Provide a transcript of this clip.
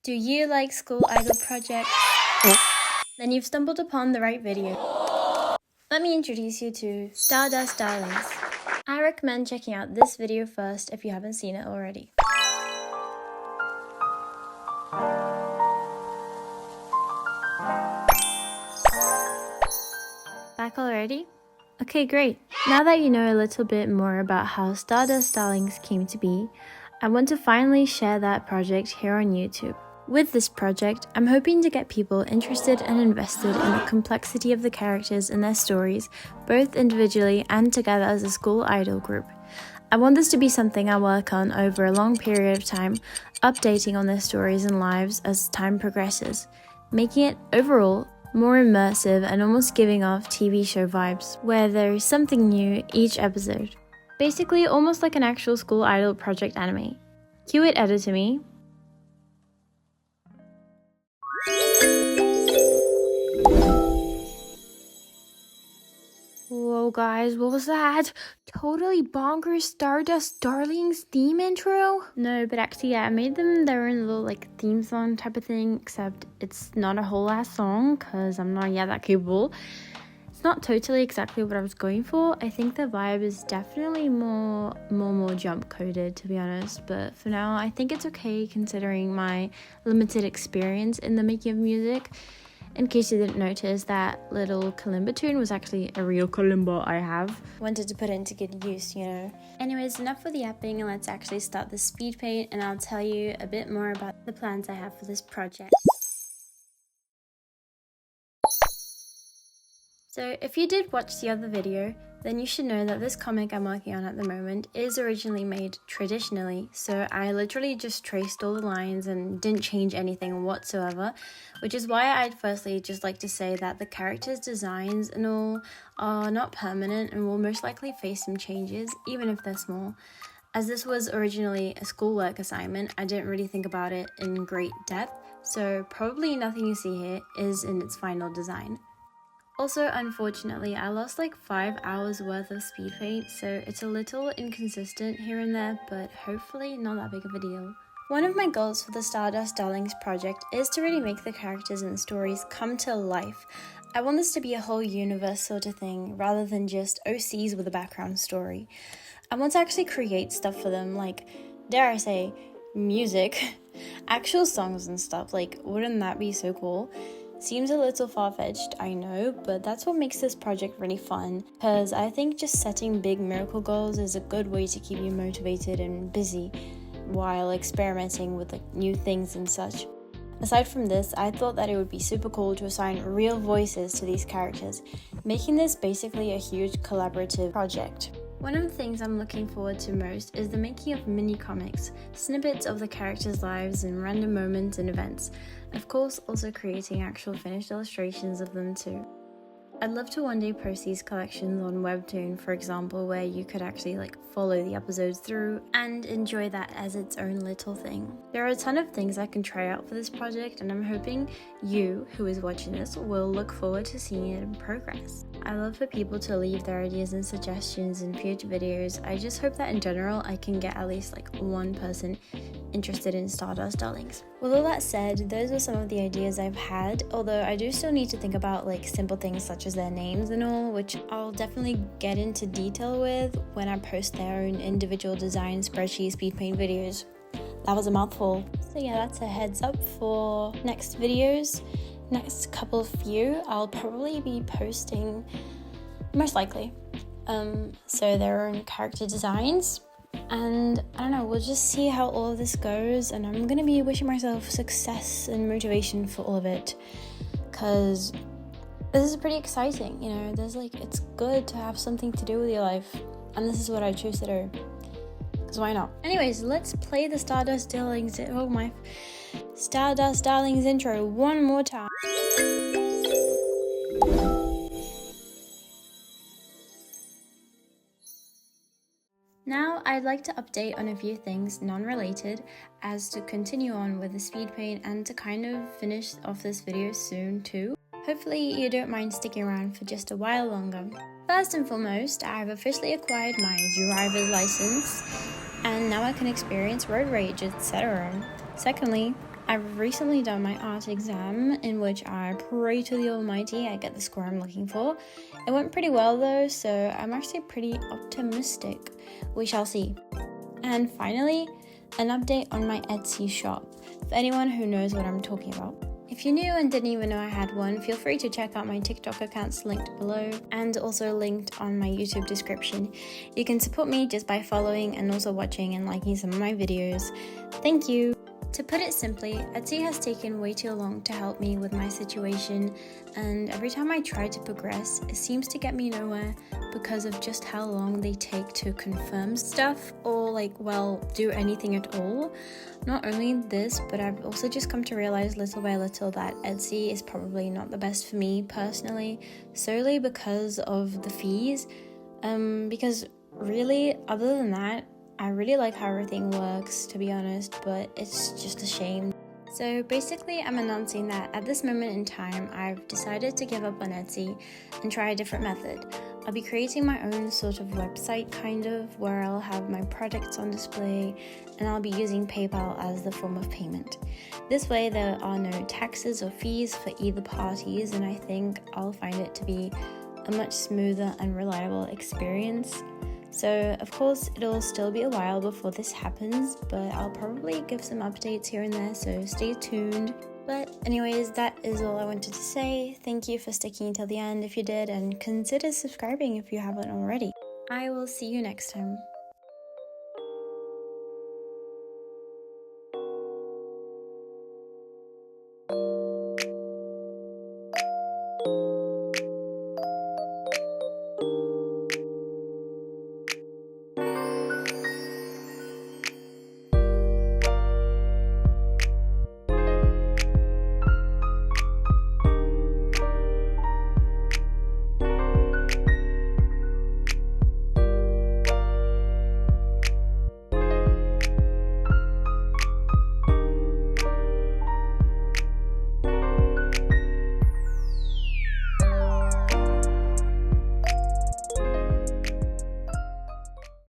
Do you like school idol projects? Then you've stumbled upon the right video. Let me introduce you to StarDustDarlings. I recommend checking out this video first if you haven't seen it already. Back already? Okay, great. Now that you know a little bit more about how StarDustDarlings came to be, I want to finally share that project here on YouTube. With this project, I'm hoping to get people interested and invested in the complexity of the characters and their stories, both individually and together as a school idol group. I want this to be something I work on over a long period of time, updating on their stories and lives as time progresses, making it, overall, more immersive and almost giving off TV show vibes, where there is something new each episode. Basically, almost like an actual school idol project anime. Cue it, editor me. Whoa guys, what was that? Totally bonkers StarDustDarlings theme intro? No, but actually yeah, I made them their own little like theme song type of thing, except it's not a whole ass song because I'm not yet that capable. It's not totally exactly what I was going for. I think the vibe is definitely more jump coded, to be honest, but for now I think it's okay considering my limited experience in the making of music. In case you didn't notice, that little kalimba tune was actually a real kalimba I have. Wanted to put it into good use, you know. Anyways, enough for the yapping and let's actually start the speed paint and I'll tell you a bit more about the plans I have for this project. So if you did watch the other video, then you should know that this comic I'm working on at the moment is originally made traditionally, so I literally just traced all the lines and didn't change anything whatsoever, which is why I'd firstly just like to say that the characters' designs and all are not permanent and will most likely face some changes, even if they're small. As this was originally a schoolwork assignment, I didn't really think about it in great depth, so probably nothing you see here is in its final design. Also, unfortunately, I lost like 5 hours worth of speed paint, so it's a little inconsistent here and there, but hopefully not that big of a deal. One of my goals for the StarDustDarlings project is to really make the characters and the stories come to life. I want this to be a whole universe sort of thing, rather than just OCs with a background story. I want to actually create stuff for them, like, dare I say, music, actual songs and stuff. Like, wouldn't that be so cool? Seems a little far-fetched, I know, but that's what makes this project really fun, because I think just setting big miracle goals is a good way to keep you motivated and busy while experimenting with like new things and such. Aside from this, I thought that it would be super cool to assign real voices to these characters, making this basically a huge collaborative project. One of the things I'm looking forward to most is the making of mini comics, snippets of the characters' lives and random moments and events. Of course, also creating actual finished illustrations of them too. I'd love to one day post these collections on Webtoon, for example, where you could actually like follow the episodes through and enjoy that as its own little thing. There are a ton of things I can try out for this project, and I'm hoping you, who is watching this, will look forward to seeing it in progress. I love for people to leave their ideas and suggestions in future videos. I just hope that in general I can get at least like one person interested in StarDustDarlings. With all that said, those are some of the ideas I've had, although I do still need to think about like simple things such as their names and all, which I'll definitely get into detail with when I post their own individual design spreadsheet speed paint videos. That was a mouthful. So yeah, that's a heads up for next videos. Next couple of few, I'll probably be posting, most likely, so their own character designs, and I don't know, we'll just see how all of this goes, and I'm gonna be wishing myself success and motivation for all of it, because this is pretty exciting, you know, it's good to have something to do with your life, and this is what I choose to do, because why not? Anyways, let's play the StarDustDarlings intro one more time. Now I'd like to update on a few things non-related as to continue on with the speed paint and to kind of finish off this video soon too. Hopefully you don't mind sticking around for just a while longer. First and foremost, I have officially acquired my driver's license and now I can experience road rage, etc. Secondly, I've recently done my art exam, in which I pray to the Almighty I get the score I'm looking for. It went pretty well though, so I'm actually pretty optimistic. We shall see. And finally, an update on my Etsy shop, for anyone who knows what I'm talking about. If you're new and didn't even know I had one, feel free to check out my TikTok accounts linked below and also linked on my YouTube description. You can support me just by following and also watching and liking some of my videos. Thank you! To put it simply, Etsy has taken way too long to help me with my situation, and every time I try to progress, it seems to get me nowhere because of just how long they take to confirm stuff or do anything at all. Not only this, but I've also just come to realize little by little that Etsy is probably not the best for me personally, solely because of the fees. Because really, other than that, I really like how everything works, to be honest, but it's just a shame. So basically, I'm announcing that at this moment in time, I've decided to give up on Etsy and try a different method. I'll be creating my own sort of website, where I'll have my products on display, and I'll be using PayPal as the form of payment. This way, there are no taxes or fees for either parties, and I think I'll find it to be a much smoother and reliable experience. So, of course, it'll still be a while before this happens, but I'll probably give some updates here and there, so stay tuned. But anyways, that is all I wanted to say. Thank you for sticking until the end if you did, and consider subscribing if you haven't already. I will see you next time.